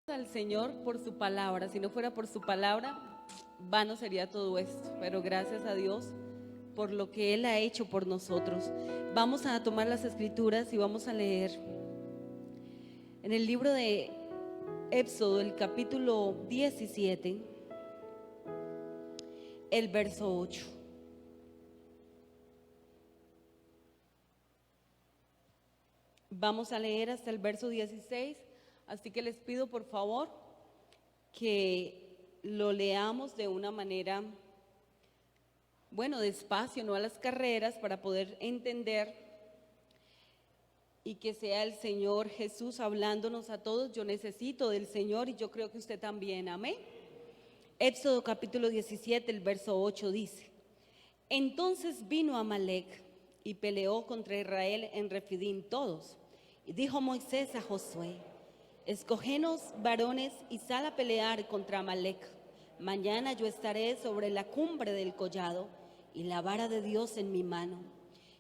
Al Señor por su palabra. Si no fuera por su palabra, vano sería todo esto. Pero gracias a Dios por lo que Él ha hecho por nosotros. Vamos a tomar las escrituras y vamos a leer en el libro de Éxodo, el capítulo 17, el verso 8. Vamos a leer hasta el verso 16. Así que les pido por favor que lo leamos de una manera, despacio, no a las carreras, para poder entender y que sea el Señor Jesús hablándonos a todos. Yo necesito del Señor y yo creo que usted también, amén. Éxodo capítulo 17, el verso 8 dice: Entonces vino Amalec y peleó contra Israel en Refidim todos. Y dijo Moisés a Josué: Escógenos varones y sal a pelear contra Amalec. Mañana yo estaré sobre la cumbre del collado y la vara de Dios en mi mano.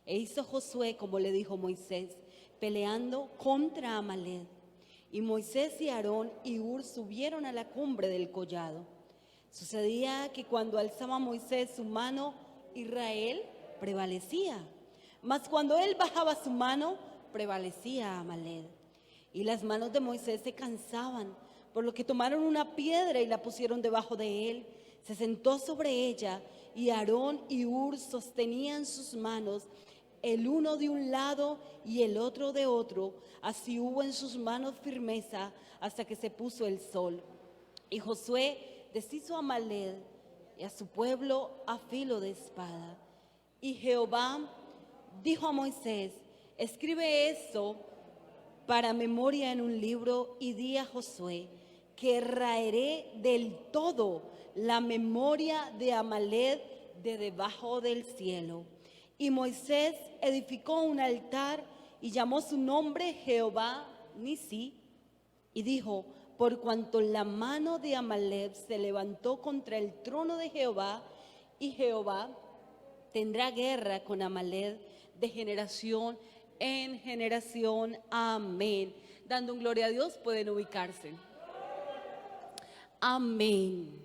E hizo Josué como le dijo Moisés, peleando contra Amalec. Y Moisés y Aarón y Hur subieron a la cumbre del collado. Sucedía que cuando alzaba Moisés su mano, Israel prevalecía. Mas cuando él bajaba su mano, prevalecía Amalec. Y las manos de Moisés se cansaban, por lo que tomaron una piedra y la pusieron debajo de él. Se sentó sobre ella, y Aarón y Hur sostenían sus manos, el uno de un lado y el otro de otro. Así hubo en sus manos firmeza hasta que se puso el sol. Y Josué deshizo a Amalec y a su pueblo a filo de espada. Y Jehová dijo a Moisés: escribe esto para memoria en un libro, y di a Josué que raeré del todo la memoria de Amalec de debajo del cielo. Y Moisés edificó un altar y llamó su nombre Jehová Nisí, y dijo: por cuanto la mano de Amalec se levantó contra el trono de Jehová, y Jehová tendrá guerra con Amalec de generación en generación. Amén. Dando un gloria a Dios, pueden ubicarse. Amén.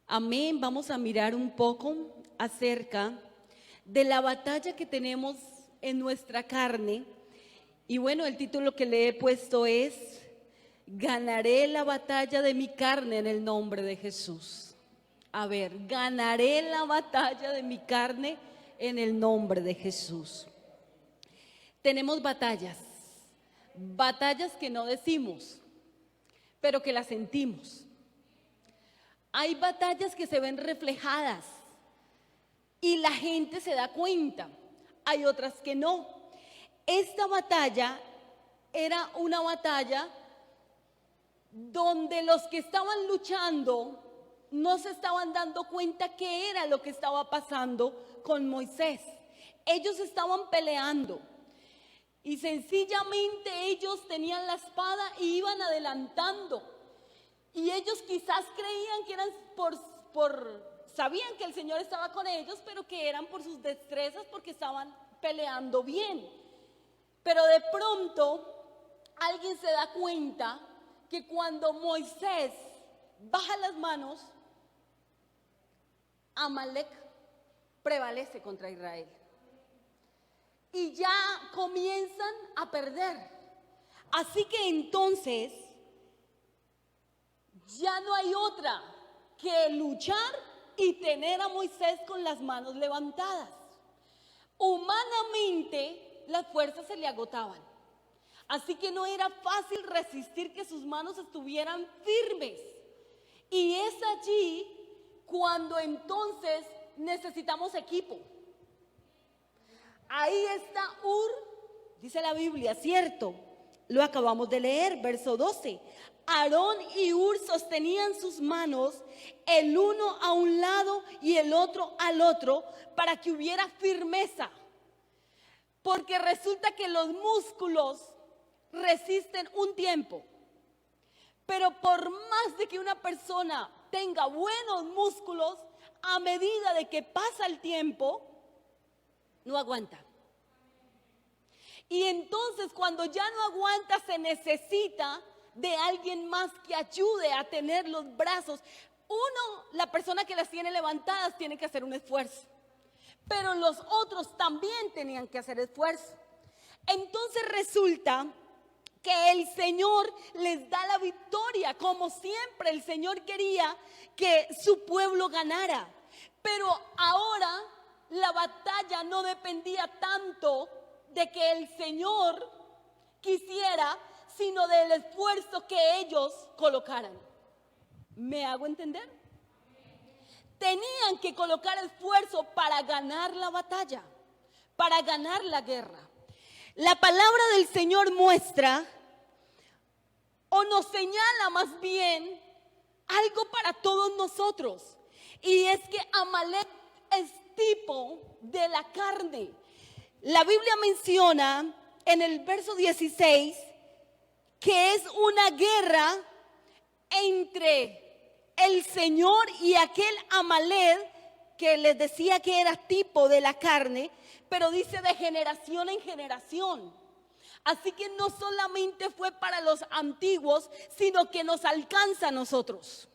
Amén. Vamos a mirar un poco acerca de la batalla que tenemos en nuestra carne. Y el título que le he puesto es: ganaré la batalla de mi carne en el nombre de Jesús. A ver, ganaré la batalla de mi carne en el nombre de Jesús. Tenemos batallas que no decimos, pero que las sentimos. Hay batallas que se ven reflejadas y la gente se da cuenta. Hay otras que no. Esta batalla era una batalla donde los que estaban luchando no se estaban dando cuenta qué era lo que estaba pasando con Moisés. Ellos estaban peleando y sencillamente ellos tenían la espada y iban adelantando. Y ellos quizás creían que eran sabían que el Señor estaba con ellos, pero que eran por sus destrezas, porque estaban peleando bien. Pero de pronto alguien se da cuenta que cuando Moisés baja las manos, Amalec prevalece contra Israel. Y ya comienzan a perder. Así que entonces ya no hay otra que luchar y tener a Moisés con las manos levantadas. Humanamente las fuerzas se le agotaban. Así que no era fácil resistir que sus manos estuvieran firmes. Y es allí cuando entonces necesitamos equipo. Ahí está Hur, dice la Biblia, ¿cierto? Lo acabamos de leer, verso 12. Aarón y Hur sostenían sus manos, el uno a un lado y el otro al otro, para que hubiera firmeza. Porque resulta que los músculos resisten un tiempo. Pero por más de que una persona tenga buenos músculos, a medida de que pasa el tiempo, no aguanta. Y entonces cuando ya no aguanta, se necesita de alguien más que ayude a tener los brazos. Uno, la persona que las tiene levantadas tiene que hacer un esfuerzo, pero los otros también tenían que hacer esfuerzo. Entonces resulta que el Señor les da la victoria, como siempre el Señor quería que su pueblo ganara. Pero ahora la batalla no dependía tanto de que el Señor quisiera, sino del esfuerzo que ellos colocaran. ¿Me hago entender? Tenían que colocar esfuerzo para ganar la batalla, para ganar la guerra. La palabra del Señor muestra o nos señala más bien algo para todos nosotros, y es que Amalek es tipo de la carne. La Biblia menciona en el verso 16 que es una guerra entre el Señor y aquel Amalek que les decía que era tipo de la carne, pero dice de generación en generación. Así que no solamente fue para los antiguos, sino que nos alcanza a nosotros.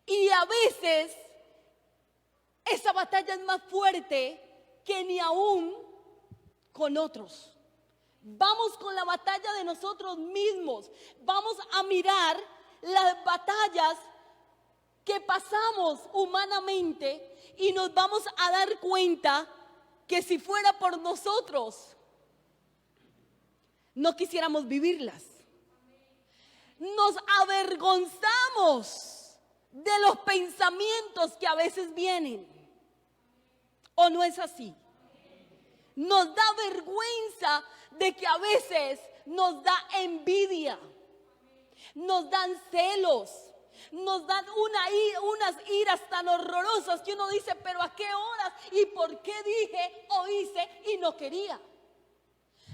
Y a veces esa batalla es más fuerte que ni aún con otros. Vamos con la batalla de nosotros mismos. Vamos a mirar las batallas que pasamos humanamente y nos vamos a dar cuenta que si fuera por nosotros, no quisiéramos vivirlas. Nos avergonzamos de los pensamientos que a veces vienen. ¿O no es así? Nos da vergüenza de que a veces nos da envidia, nos dan celos, nos dan unas iras tan horrorosas que uno dice, pero ¿a qué horas? ¿Y por qué dije o hice y no quería?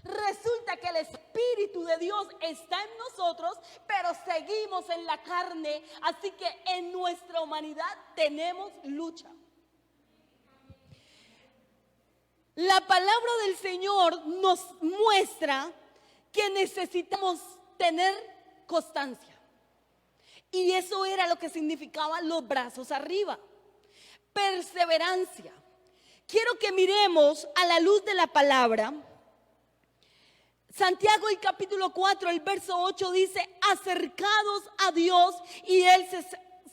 Resulta que el Espíritu de Dios está en nosotros, pero seguimos en la carne, así que en nuestra humanidad tenemos lucha. La palabra del Señor nos muestra que necesitamos tener constancia. Y eso era lo que significaban los brazos arriba. Perseverancia. Quiero que miremos a la luz de la palabra. Santiago, el capítulo 4, el verso 8 dice: acercados a Dios y Él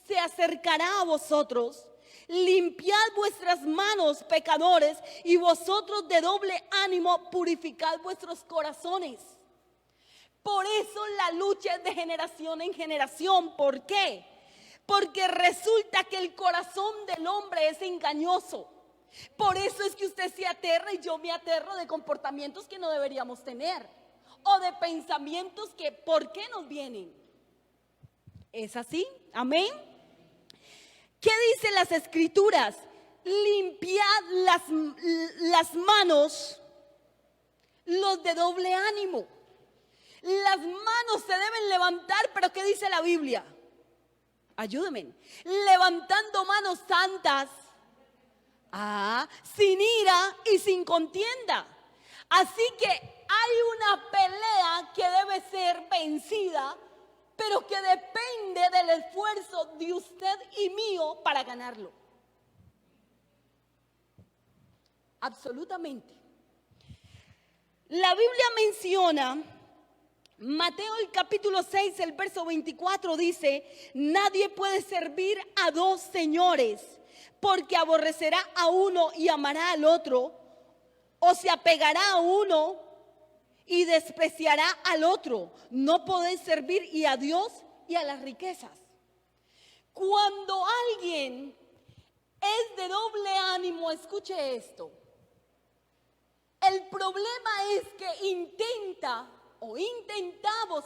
se acercará a vosotros. Limpiad vuestras manos, pecadores, y vosotros de doble ánimo purificad vuestros corazones. Por eso la lucha es de generación en generación. ¿Por qué? Porque resulta que el corazón del hombre es engañoso. Por eso es que usted se aterra y yo me aterro de comportamientos que no deberíamos tener, o de pensamientos que ¿por qué nos vienen? ¿Es así? Amén. ¿Qué dicen las Escrituras? Limpiad las manos, los de doble ánimo. Las manos se deben levantar, pero ¿qué dice la Biblia? Ayúdenme. Levantando manos santas, sin ira y sin contienda. Así que hay una pelea que debe ser vencida, pero que depende del esfuerzo de usted y mío para ganarlo. Absolutamente. La Biblia menciona, Mateo el capítulo 6, el verso 24 dice: nadie puede servir a dos señores, porque aborrecerá a uno y amará al otro, o se apegará a uno y despreciará al otro. No podéis servir y a Dios y a las riquezas. Cuando alguien es de doble ánimo, escuche esto. El problema es que intentamos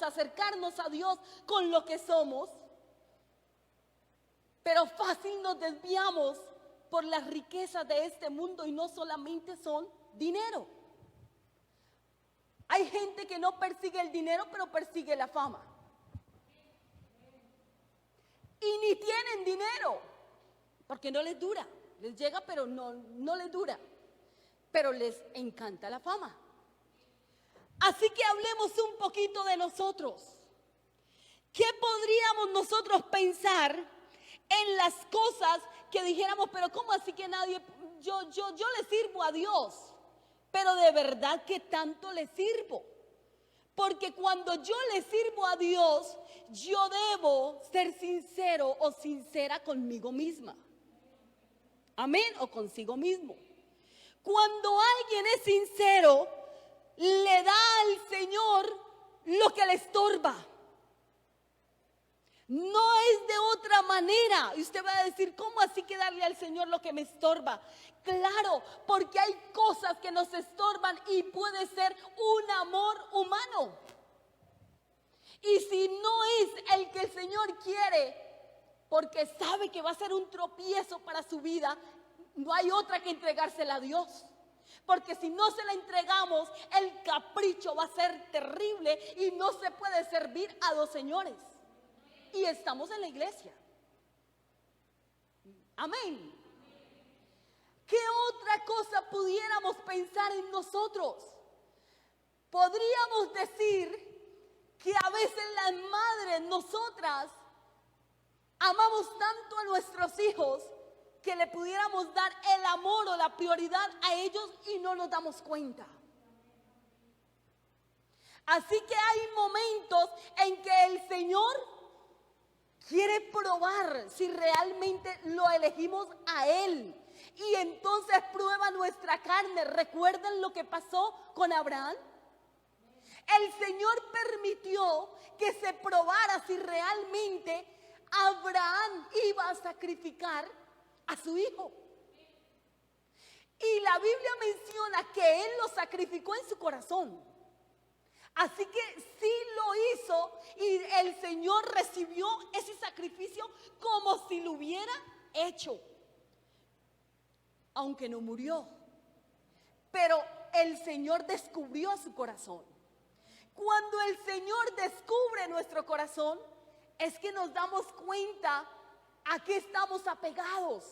acercarnos a Dios con lo que somos, pero fácil nos desviamos por las riquezas de este mundo, y no solamente son dinero. Hay gente que no persigue el dinero, pero persigue la fama. Y ni tienen dinero, porque no les dura. Les llega, pero no les dura. Pero les encanta la fama. Así que hablemos un poquito de nosotros. ¿Qué podríamos nosotros pensar en las cosas que dijéramos, pero cómo así que nadie, yo le sirvo a Dios, pero de verdad que tanto le sirvo? Porque cuando yo le sirvo a Dios, yo debo ser sincero o sincera conmigo misma. Amén, o consigo mismo. Cuando alguien es sincero, le da al Señor lo que le estorba. No es de otra manera. Y usted va a decir, ¿cómo así que darle al Señor lo que me estorba? Claro, porque hay cosas que nos estorban y puede ser un amor humano. Y si no es el que el Señor quiere, porque sabe que va a ser un tropiezo para su vida, no hay otra que entregársela a Dios. Porque si no se la entregamos, el capricho va a ser terrible y no se puede servir a dos señores. Y estamos en la iglesia. Amén. ¿Qué otra cosa pudiéramos pensar en nosotros? Podríamos decir que a veces las madres, nosotras, amamos tanto a nuestros hijos que le pudiéramos dar el amor o la prioridad a ellos y no nos damos cuenta. Así que hay momentos en que el Señor quiere probar si realmente lo elegimos a Él. Y entonces prueba nuestra carne. ¿Recuerdan lo que pasó con Abraham? El Señor permitió que se probara si realmente Abraham iba a sacrificar a su hijo. Y la Biblia menciona que Él lo sacrificó en su corazón. Así que sí lo hizo y el Señor recibió ese sacrificio como si lo hubiera hecho. Aunque no murió. Pero el Señor descubrió su corazón. Cuando el Señor descubre nuestro corazón, es que nos damos cuenta a qué estamos apegados.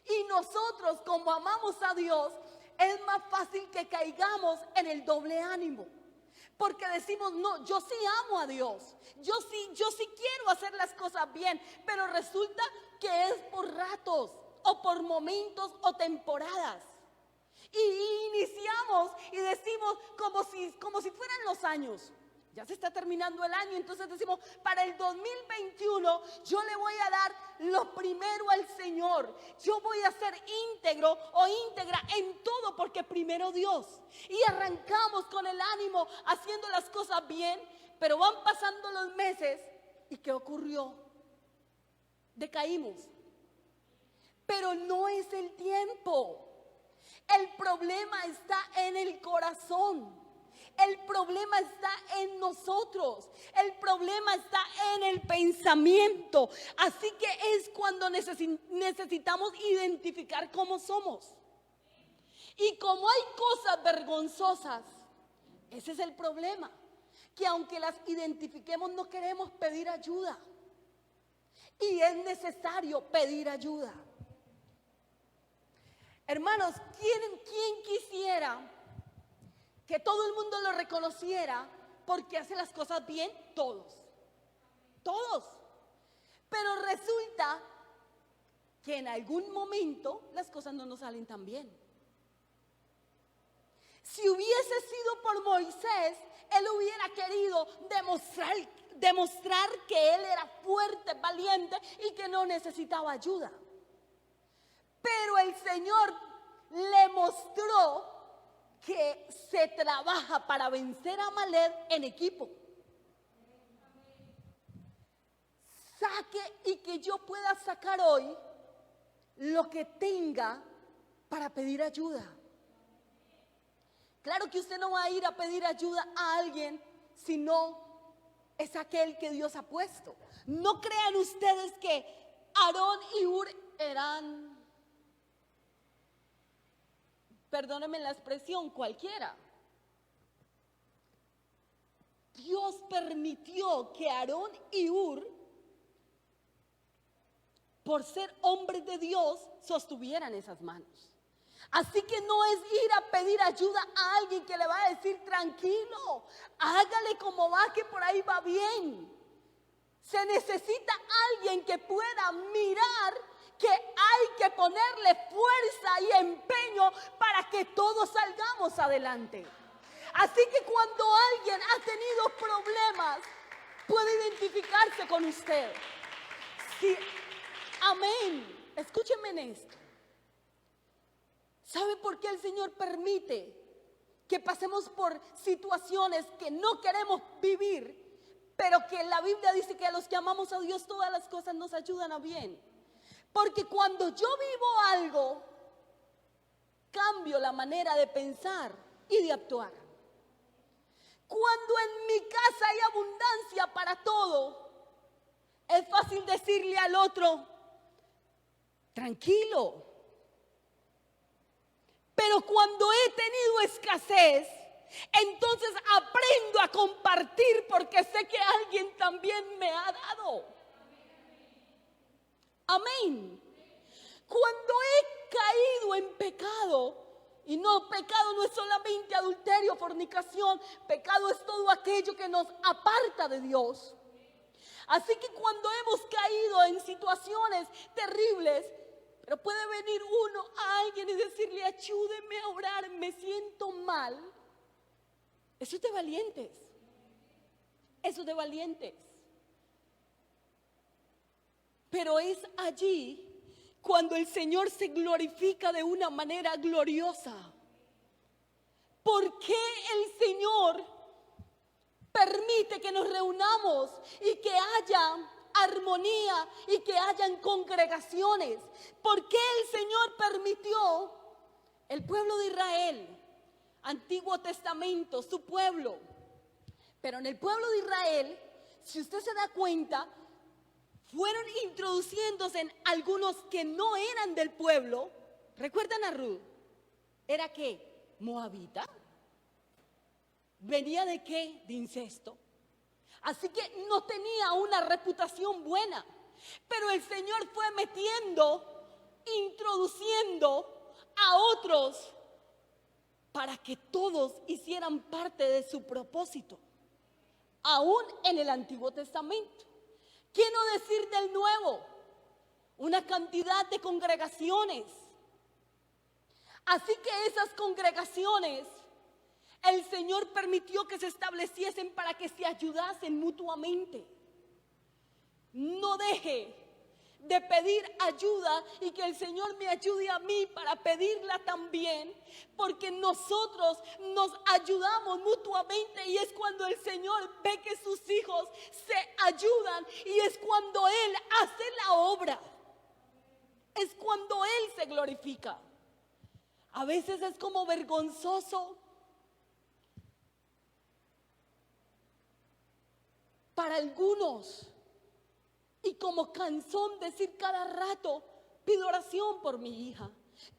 Y nosotros, como amamos a Dios, es más fácil que caigamos en el doble ánimo. Porque decimos, no, yo sí amo a Dios, yo sí quiero hacer las cosas bien, pero resulta que es por ratos, o por momentos, o temporadas. Y iniciamos y decimos como si fueran los años. Ya se está terminando el año, entonces decimos, para el 2021 yo le voy a dar lo primero al Señor. Yo voy a ser íntegro o íntegra en todo porque primero Dios. Y arrancamos con el ánimo haciendo las cosas bien, pero van pasando los meses y ¿qué ocurrió? Decaímos. Pero no es el tiempo. El problema está en el corazón. El problema está en nosotros. El problema está en el pensamiento. Así que es cuando necesitamos identificar cómo somos. Y como hay cosas vergonzosas, ese es el problema. Que aunque las identifiquemos, no queremos pedir ayuda. Y es necesario pedir ayuda. Hermanos, ¿quién quisiera que todo el mundo lo reconociera porque hace las cosas bien? Todos. Pero resulta que en algún momento las cosas no nos salen tan bien. Si hubiese sido por Moisés, él hubiera querido demostrar que él era fuerte, valiente y que no necesitaba ayuda. Pero el Señor le mostró que se trabaja para vencer a Amalek en equipo. Saque y que yo pueda sacar hoy lo que tenga para pedir ayuda. Claro que usted no va a ir a pedir ayuda a alguien si no es aquel que Dios ha puesto. No crean ustedes que Aarón y Hur eran, perdónenme la expresión, cualquiera. Dios permitió que Aarón y Hur, por ser hombres de Dios, sostuvieran esas manos. Así que no es ir a pedir ayuda a alguien que le va a decir tranquilo, hágale como va, que por ahí va bien. Se necesita alguien que pueda mirar que hay que ponerle fuerza y empeño para que todos salgamos adelante. Así que cuando alguien ha tenido problemas, puede identificarse con usted. Sí, amén. Escúchenme en esto. ¿Sabe por qué el Señor permite que pasemos por situaciones que no queremos vivir? Pero que la Biblia dice que a los que amamos a Dios todas las cosas nos ayudan a bien. Porque cuando yo vivo algo, cambio la manera de pensar y de actuar. Cuando en mi casa hay abundancia para todo, es fácil decirle al otro, tranquilo. Pero cuando he tenido escasez, entonces aprendo a compartir porque sé que alguien también me ha dado. Amén. Cuando he caído en pecado, y no, pecado no es solamente adulterio, fornicación, pecado es todo aquello que nos aparta de Dios. Así que cuando hemos caído en situaciones terribles, pero puede venir uno a alguien y decirle, ayúdeme a orar, me siento mal. Eso es de valientes. Eso es de valientes. Pero es allí cuando el Señor se glorifica de una manera gloriosa. ¿Por qué el Señor permite que nos reunamos y que haya armonía y que hayan congregaciones? ¿Por qué el Señor permitió el pueblo de Israel, Antiguo Testamento, su pueblo? Pero en el pueblo de Israel, si usted se da cuenta, fueron introduciéndose en algunos que no eran del pueblo. ¿Recuerdan a Ruth? ¿Era qué? ¿Moabita? ¿Venía de qué? De incesto. Así que no tenía una reputación buena. Pero el Señor fue introduciendo a otros para que todos hicieran parte de su propósito. Aún en el Antiguo Testamento. ¿Qué no decir del Nuevo? Una cantidad de congregaciones. Así que esas congregaciones, el Señor permitió que se estableciesen para que se ayudasen mutuamente. No deje de pedir ayuda y que el Señor me ayude a mí para pedirla también, porque nosotros nos ayudamos mutuamente y es cuando el Señor ve que sus hijos se ayudan y es cuando Él hace la obra, es cuando Él se glorifica. A veces es como vergonzoso para algunos y como cansón decir cada rato, pido oración por mi hija,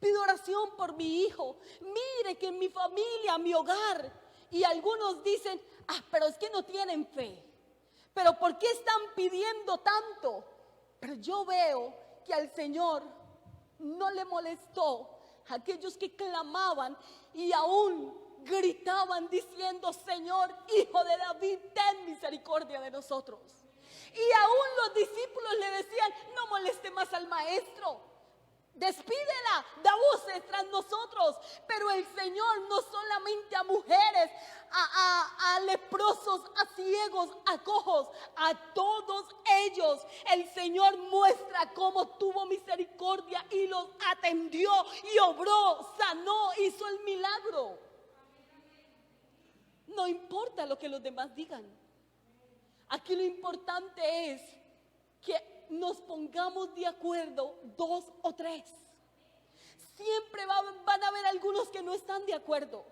pido oración por mi hijo, mire que en mi familia, mi hogar, y algunos dicen, pero es que no tienen fe, pero ¿por qué están pidiendo tanto? Pero yo veo que al Señor no le molestó aquellos que clamaban y aún gritaban diciendo, Señor, Hijo de David, ten misericordia de nosotros. Y aún los discípulos le decían, no moleste más al maestro, despídela, da voces tras nosotros. Pero el Señor no solamente a mujeres, a leprosos, a ciegos, a cojos, a todos ellos el Señor muestra cómo tuvo misericordia y los atendió y obró, sanó, hizo el milagro. No importa lo que los demás digan. Aquí lo importante es que nos pongamos de acuerdo 2 o 3. Siempre van a haber algunos que no están de acuerdo.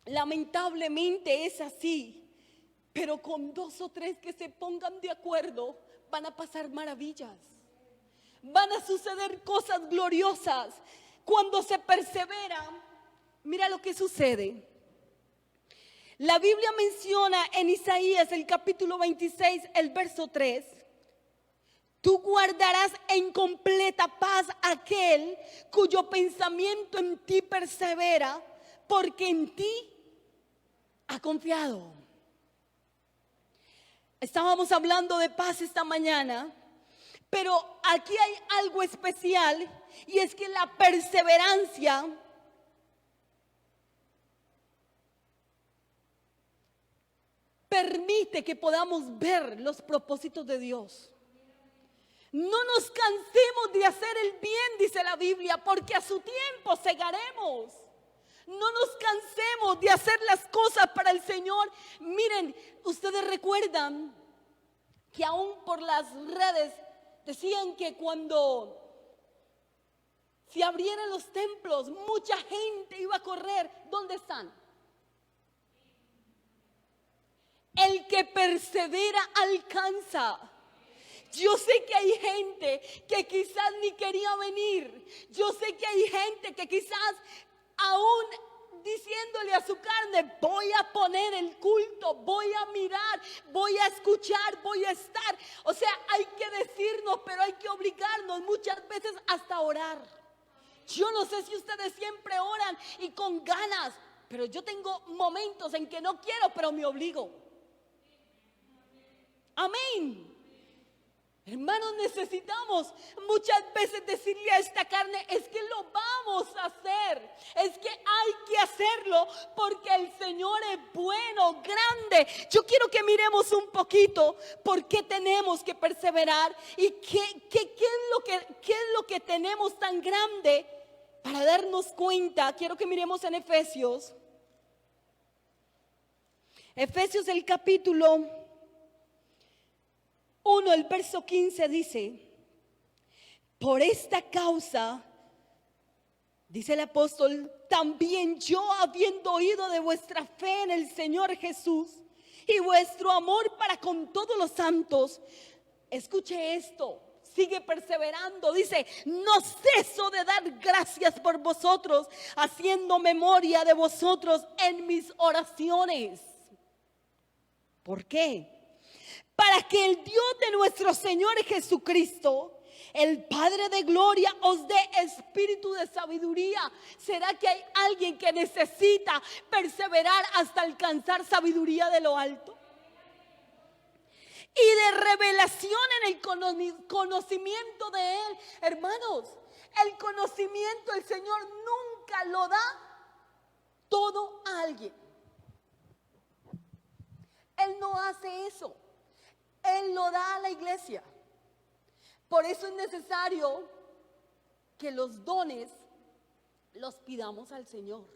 Lamentablemente es así. Pero con 2 o 3 que se pongan de acuerdo, van a pasar maravillas. Van a suceder cosas gloriosas. Cuando se persevera, mira lo que sucede. La Biblia menciona en Isaías el capítulo 26, el verso 3. Tú guardarás en completa paz aquel cuyo pensamiento en ti persevera, porque en ti ha confiado. Estábamos hablando de paz esta mañana, pero aquí hay algo especial, y es que la perseverancia permite que podamos ver los propósitos de Dios. No nos cansemos de hacer el bien, dice la Biblia, porque a su tiempo segaremos. No nos cansemos de hacer las cosas para el Señor. Miren, ustedes recuerdan que aún por las redes decían que cuando se abrieran los templos, mucha gente iba a correr. ¿Dónde están? El que persevera alcanza. Yo sé que hay gente que quizás ni quería venir. Yo sé que hay gente que quizás aún diciéndole a su carne, voy a poner el culto, voy a mirar, voy a escuchar, voy a estar. O sea, hay que decirnos, pero hay que obligarnos muchas veces hasta orar. Yo no sé si ustedes siempre oran y con ganas, pero yo tengo momentos en que no quiero, pero me obligo. Amén. Hermanos, necesitamos muchas veces decirle a esta carne, es que lo vamos a hacer, es que hay que hacerlo porque el Señor es bueno, grande. Yo quiero que miremos un poquito por qué tenemos que perseverar y qué es lo que tenemos tan grande para darnos cuenta. Quiero que miremos en Efesios el capítulo 1, el verso 15 dice, por esta causa, dice el apóstol, también yo, habiendo oído de vuestra fe en el Señor Jesús y vuestro amor para con todos los santos, escuche esto, sigue perseverando, dice, no ceso de dar gracias por vosotros, haciendo memoria de vosotros en mis oraciones. ¿Por qué? Para que el Dios de nuestro Señor Jesucristo, el Padre de gloria, os dé espíritu de sabiduría. ¿Será que hay alguien que necesita perseverar hasta alcanzar sabiduría de lo alto? Y de revelación en el conocimiento de Él. Hermanos, el conocimiento el Señor nunca lo da todo a alguien. Él no hace eso. Él lo da a la iglesia. Por eso es necesario que los dones los pidamos al Señor.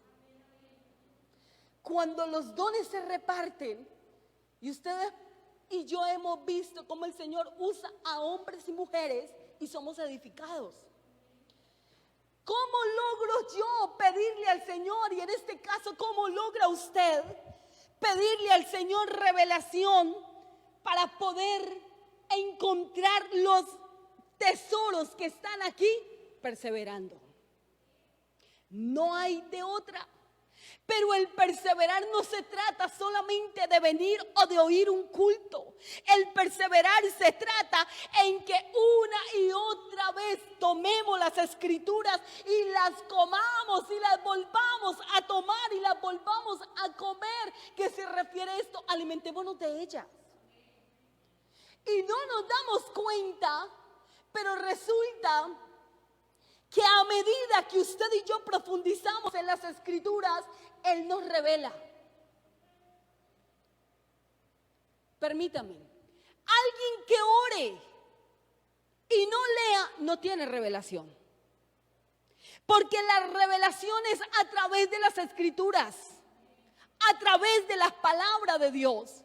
Cuando los dones se reparten, y ustedes y yo hemos visto cómo el Señor usa a hombres y mujeres y somos edificados. ¿Cómo logro yo pedirle al Señor? Y en este caso, ¿cómo logra usted pedirle al Señor revelación para poder encontrar los tesoros que están aquí? Perseverando. No hay de otra. Pero el perseverar no se trata solamente de venir o de oír un culto. El perseverar se trata en que una y otra vez tomemos las escrituras y las comamos y las volvamos a tomar y las volvamos a comer. ¿Qué se refiere a esto? Alimentémonos de ellas. Y no nos damos cuenta, pero resulta que a medida que usted y yo profundizamos en las escrituras, Él nos revela. Permítame, alguien que ore y no lea, no tiene revelación. Porque la revelación es a través de las escrituras, a través de las palabras de Dios.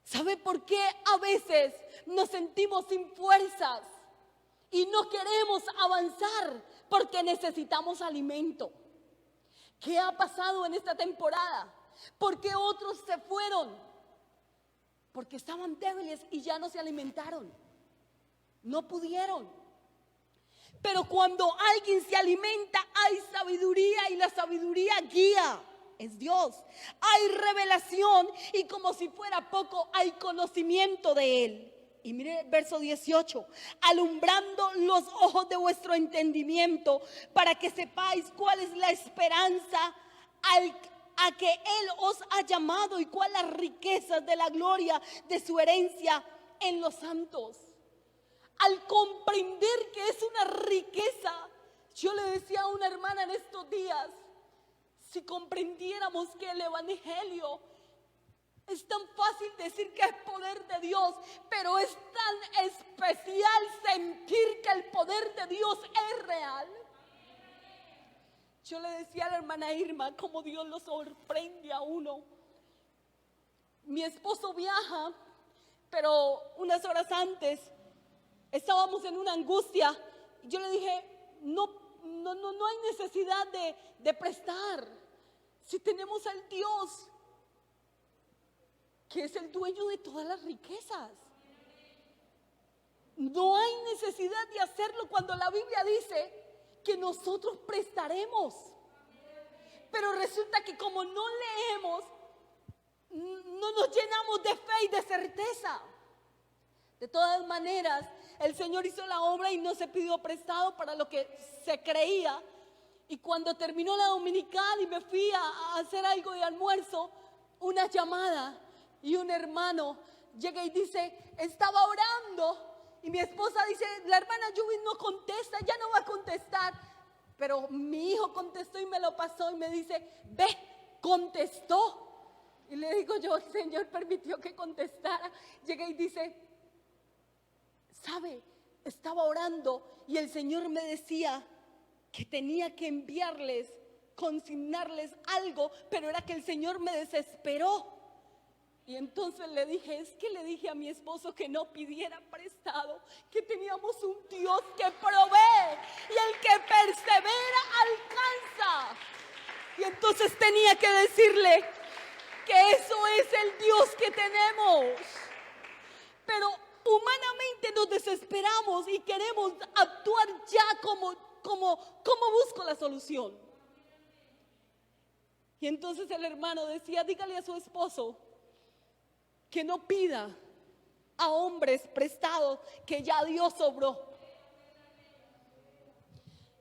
¿Sabe por qué a veces nos sentimos sin fuerzas y no queremos avanzar? Porque necesitamos alimento. ¿Qué ha pasado en esta temporada? ¿Por qué otros se fueron? Porque estaban débiles y ya no se alimentaron. No pudieron. Pero cuando alguien se alimenta, hay sabiduría y la sabiduría guía. Es Dios. Hay revelación y como si fuera poco, hay conocimiento de Él. Y mire el verso 18, alumbrando los ojos de vuestro entendimiento para que sepáis cuál es la esperanza a que Él os ha llamado y cuál las riquezas de la gloria de su herencia en los santos. Al comprender que es una riqueza, yo le decía a una hermana en estos días, si comprendiéramos que el evangelio es tan fácil decir que es poder de Dios, pero es tan especial sentir que el poder de Dios es real. Yo le decía a la hermana Irma cómo Dios lo sorprende a uno. Mi esposo viaja, pero unas horas antes estábamos en una angustia. Yo le dije, no hay necesidad de prestar. Si tenemos al Dios que es el dueño de todas las riquezas. No hay necesidad de hacerlo cuando la Biblia dice que nosotros prestaremos. Pero resulta que como no leemos, no nos llenamos de fe y de certeza. De todas maneras, el Señor hizo la obra y no se pidió prestado para lo que se creía. Y cuando terminó la dominical y me fui a hacer algo de almuerzo, una llamada. Y un hermano llega y dice, estaba orando. Y mi esposa dice, la hermana Yubi no contesta, ya no va a contestar. Pero mi hijo contestó y me lo pasó y me dice, ve, contestó. Y le digo yo, el Señor permitió que contestara. Llega y dice, ¿sabe? Estaba orando y el Señor me decía que tenía que enviarles, consignarles algo, pero era que el Señor me desesperó. Y entonces le dije, es que le dije a mi esposo que no pidiera prestado, que teníamos un Dios que provee y el que persevera alcanza. Y entonces tenía que decirle que eso es el Dios que tenemos. Pero humanamente nos desesperamos y queremos actuar ya como busco la solución. Y entonces el hermano decía, dígale a su esposo que no pida a hombres prestados, que ya Dios sobró.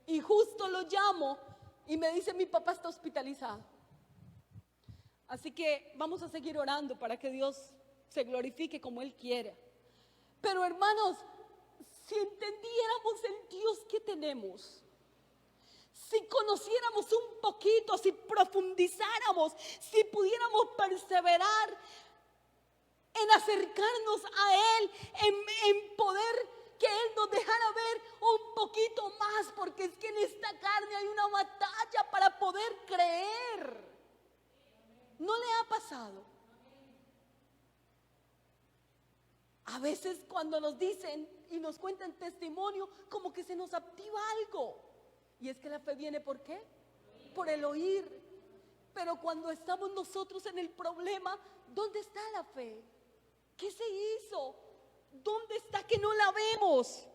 Y justo lo llamo y me dice, mi papá está hospitalizado. Así que vamos a seguir orando para que Dios se glorifique como Él quiera. Pero hermanos, si entendiéramos el Dios que tenemos, si conociéramos un poquito, si profundizáramos, si pudiéramos perseverar en acercarnos a Él, en poder que Él nos dejara ver un poquito más, porque es que en esta carne hay una batalla para poder creer. ¿No le ha pasado? A veces cuando nos dicen y nos cuentan testimonio, como que se nos activa algo. Y es que la fe viene ¿por qué? Por el oír. Pero cuando estamos nosotros en el problema, ¿dónde está la fe? ¿Qué se hizo? ¿Dónde está que no la vemos?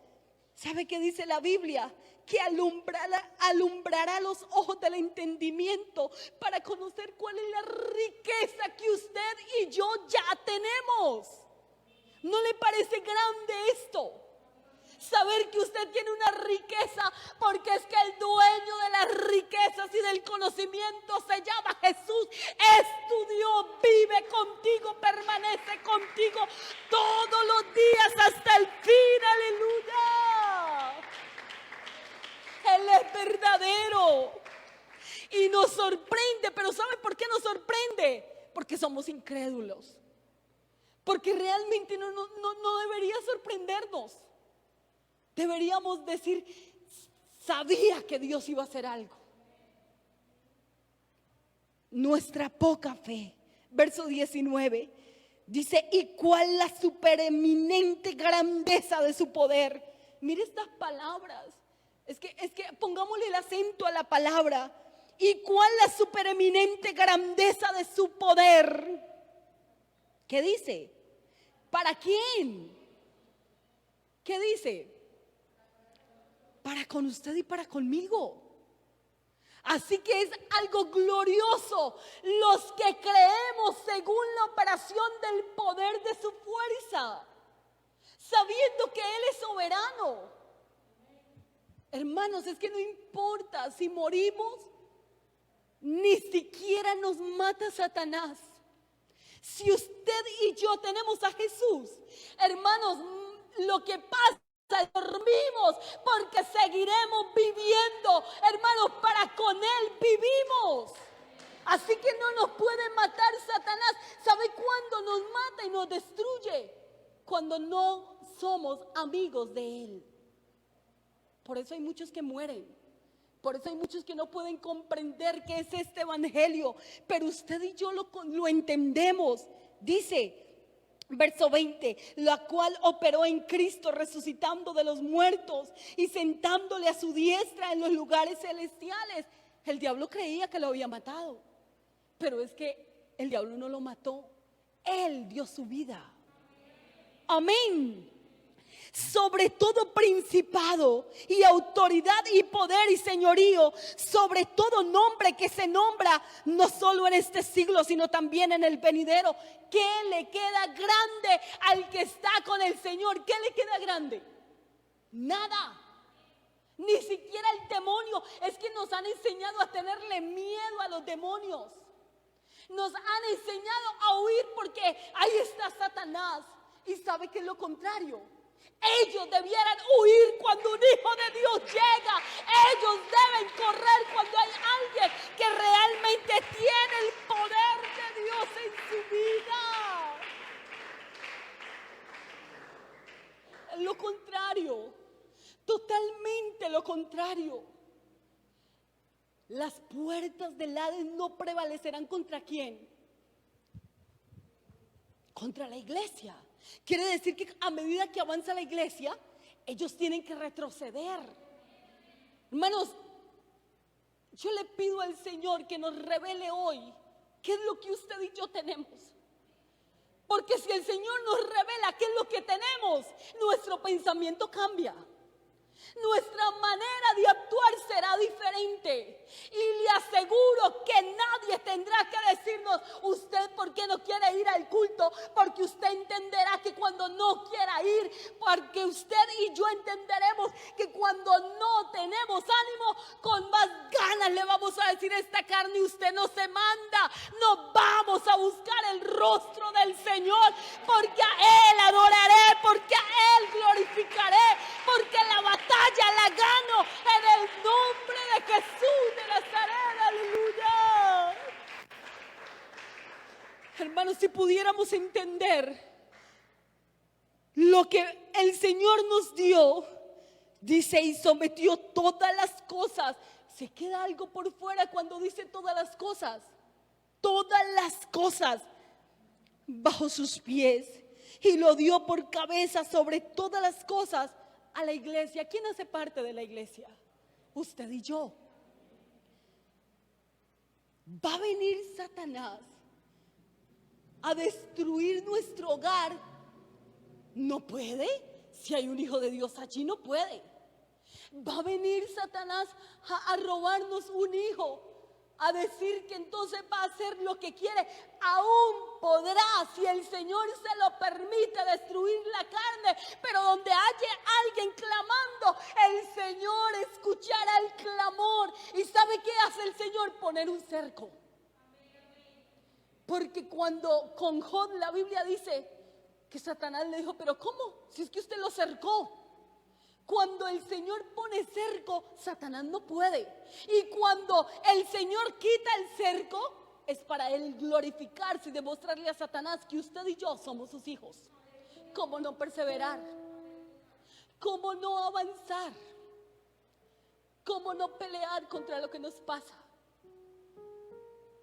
¿Sabe qué dice la Biblia? Que alumbrará los ojos del entendimiento para conocer cuál es la riqueza que usted y yo ya tenemos. ¿No le parece grande esto? Saber que usted tiene una riqueza, porque es que el dueño de las riquezas y del conocimiento se llama Jesús. Es tu Dios, vive contigo, permanece contigo todos los días hasta el fin, aleluya. Él es verdadero y nos sorprende, pero ¿sabe por qué nos sorprende? Porque somos incrédulos, porque realmente no debería sorprendernos. Deberíamos decir, sabía que Dios iba a hacer algo. Nuestra poca fe, verso 19, dice, y cuál la supereminente grandeza de su poder. Mire estas palabras, es que pongámosle el acento a la palabra. Y cuál la supereminente grandeza de su poder. ¿Qué dice? ¿Para quién? ¿Qué dice? Para con usted y para conmigo. Así que es algo glorioso. Los que creemos según la operación del poder de su fuerza. sabiendo que Él es soberano. Hermanos, es que no importa si morimos, ni siquiera nos mata Satanás. Si usted y yo tenemos a Jesús, hermanos, lo que pasa, dormimos porque seguiremos viviendo, hermanos, para con Él vivimos. Así que no nos puede matar Satanás. ¿Sabe cuándo nos mata y nos destruye? Cuando no somos amigos de Él. Por eso hay muchos que mueren. Por eso hay muchos que no pueden comprender qué es este evangelio. Pero usted y yo lo entendemos. Dice, verso 20, la cual operó en Cristo resucitando de los muertos y sentándole a su diestra en los lugares celestiales. El diablo creía que lo había matado. Pero es que el diablo no lo mató. Él dio su vida. Amén. Sobre todo principado y autoridad y poder y señorío, sobre todo nombre que se nombra no solo en este siglo, sino también en el venidero. ¿Qué le queda grande al que está con el Señor? ¿Qué le queda grande? Nada. Ni siquiera el demonio. Es que nos han enseñado a tenerle miedo a los demonios. Nos han enseñado a huir porque ahí está Satanás. Y sabe que es lo contrario. Ellos debieran huir cuando un hijo de Dios llega. Ellos deben correr cuando hay alguien que realmente tiene el poder de Dios en su vida. Lo contrario, totalmente lo contrario. Las puertas del Hades no prevalecerán ¿contra quién? Contra la iglesia. Quiere decir que a medida que avanza la iglesia, ellos tienen que retroceder. Hermanos, yo le pido al Señor que nos revele hoy qué es lo que usted y yo tenemos. Porque si el Señor nos revela qué es lo que tenemos, nuestro pensamiento cambia. Nuestra manera de actuar será diferente. Y le aseguro que nadie tendrá que decirnos, usted por qué no quiere ir al culto, porque usted entenderá que cuando no quiera ir, porque usted y yo entenderemos que cuando no tenemos ánimo, con más ganas le vamos a decir a esta carne, usted no se manda. Nos vamos a buscar el rostro del Señor, porque a Él adoraré, porque a Él glorificaré, porque la batalla la gano en el nombre de Jesús de Nazaret. Aleluya. Hermanos, si pudiéramos entender lo que el Señor nos dio, dice, y sometió todas las cosas. Se queda algo por fuera cuando dice todas las cosas. Todas las cosas bajo sus pies, y lo dio por cabeza sobre todas las cosas a la iglesia. ¿Quién hace parte de la iglesia? Usted y yo. Va a venir Satanás a destruir nuestro hogar. No puede. Si hay un hijo de Dios allí, no puede. Va a venir Satanás a robarnos un hijo, a decir que entonces va a hacer lo que quiere. Aún podrá, si el Señor se lo permite, destruir la carne. Pero donde haya alguien clamando, el Señor escuchará el clamor. ¿Y sabe qué hace el Señor? Poner un cerco. Porque cuando con Job la Biblia dice que Satanás le dijo, pero ¿cómo? Si es que usted lo cercó. Cuando el Señor pone cerco, Satanás no puede. Y cuando el Señor quita el cerco, es para Él glorificarse y demostrarle a Satanás que usted y yo somos sus hijos. ¿Cómo no perseverar? ¿Cómo no avanzar? ¿Cómo no pelear contra lo que nos pasa?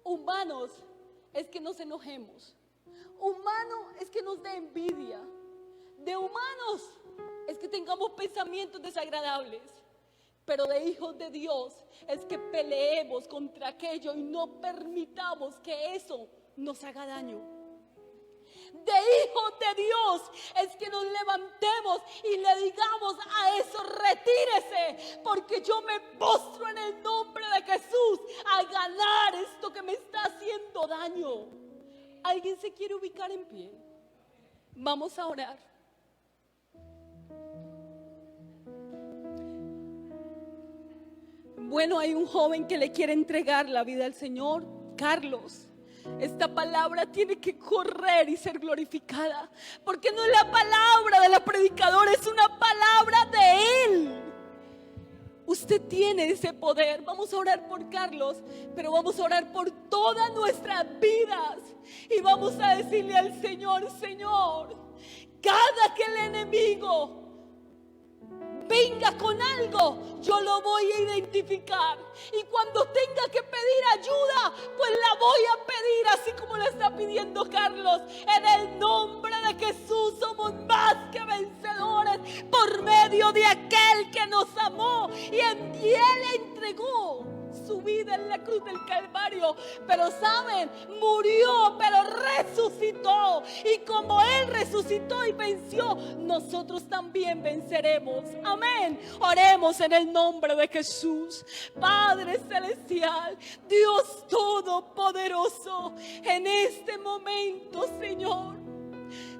Humanos es que nos enojemos. Humano es que nos dé envidia. De humanos es que tengamos pensamientos desagradables, pero de hijos de Dios es que peleemos contra aquello y no permitamos que eso nos haga daño. De hijos de Dios es que nos levantemos y le digamos a eso, retírese, porque yo me postro en el nombre de Jesús a ganar esto que me está haciendo daño. ¿Alguien se quiere ubicar en pie? Vamos a orar. Bueno, hay un joven que le quiere entregar la vida al Señor, Carlos. Esta palabra tiene que correr y ser glorificada, porque no es la palabra de la predicadora, es una palabra de Él. Usted tiene ese poder. Vamos a orar por Carlos, pero vamos a orar por todas nuestras vidas. Y vamos a decirle al Señor: Señor, cada que el enemigo venga con algo, yo lo voy a identificar. Y cuando tenga que pedir ayuda, pues la voy a pedir, así como la está pidiendo Carlos. En el nombre de Jesús somos más que vencedores por medio de aquel que nos amó y Él entregó su vida en la cruz del Calvario. Pero saben, murió, pero resucitó. Y como Él resucitó y venció, nosotros también venceremos. Amén. Oremos en el nombre de Jesús. Padre celestial, Dios todopoderoso, en este momento, Señor,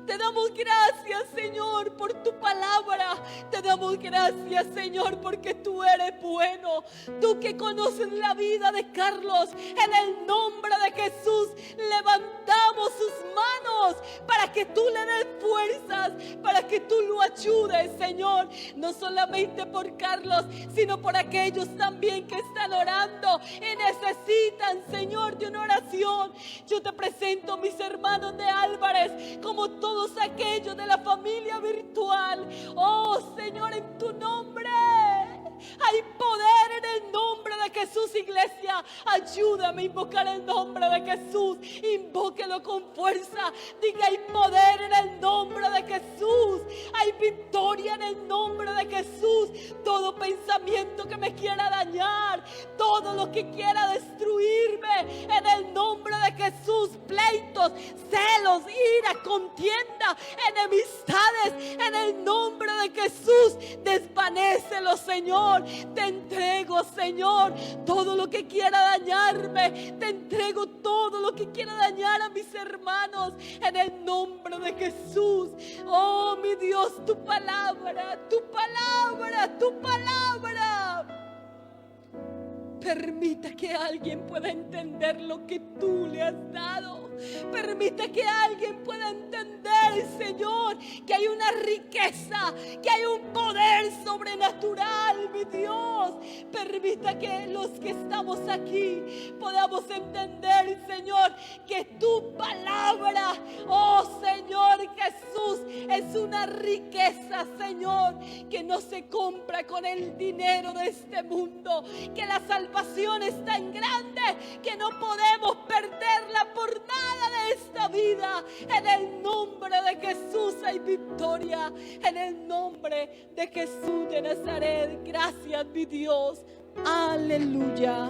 te damos gracias, Señor, por tu palabra. Te damos gracias, Señor, porque tú eres bueno. Tú que conoces la vida de Carlos, en el nombre de Jesús levantamos sus manos para que tú le des fuerzas, para que tú lo ayudes, Señor. No solamente por Carlos, sino por aquellos también que están orando y necesitan, Señor, de una oración. Yo te presento a mis hermanos de Álvarez, como todos aquellos de la familia virtual. Oh, Señor, en tu nombre hay poder, en el nombre de Jesús. Iglesia, ayúdame a invocar el nombre de Jesús. Invóquelo con fuerza. Diga: hay poder en el nombre de Jesús. Hay victoria en el nombre de Jesús. Todo pensamiento que me quiera dañar, todo lo que quiera destruirme, en el nombre de Jesús. Pleitos, celos, ira, contienda, enemistades, en el nombre de Jesús, desvanécelo, Señor. Te entrego, Señor, todo lo que quiera dañarme. Te entrego todo lo que quiera dañar a mis hermanos, en el nombre de Jesús. Oh, mi Dios, tu palabra, tu palabra, tu palabra. Permita que alguien pueda entender lo que tú le has dado. Permita que alguien pueda entender, Señor, que hay una riqueza, que hay un poder sobrenatural, mi Dios. Permita que los que estamos aquí podamos entender, Señor, que tu palabra, oh Señor Jesús, es una riqueza, Señor, que no se compra con el dinero de este mundo. Que la salvación es tan grande que no podemos perderla por nada de esta vida. En el nombre de Jesús hay victoria. En el nombre de Jesús de Nazaret. Gracias, mi Dios. Aleluya.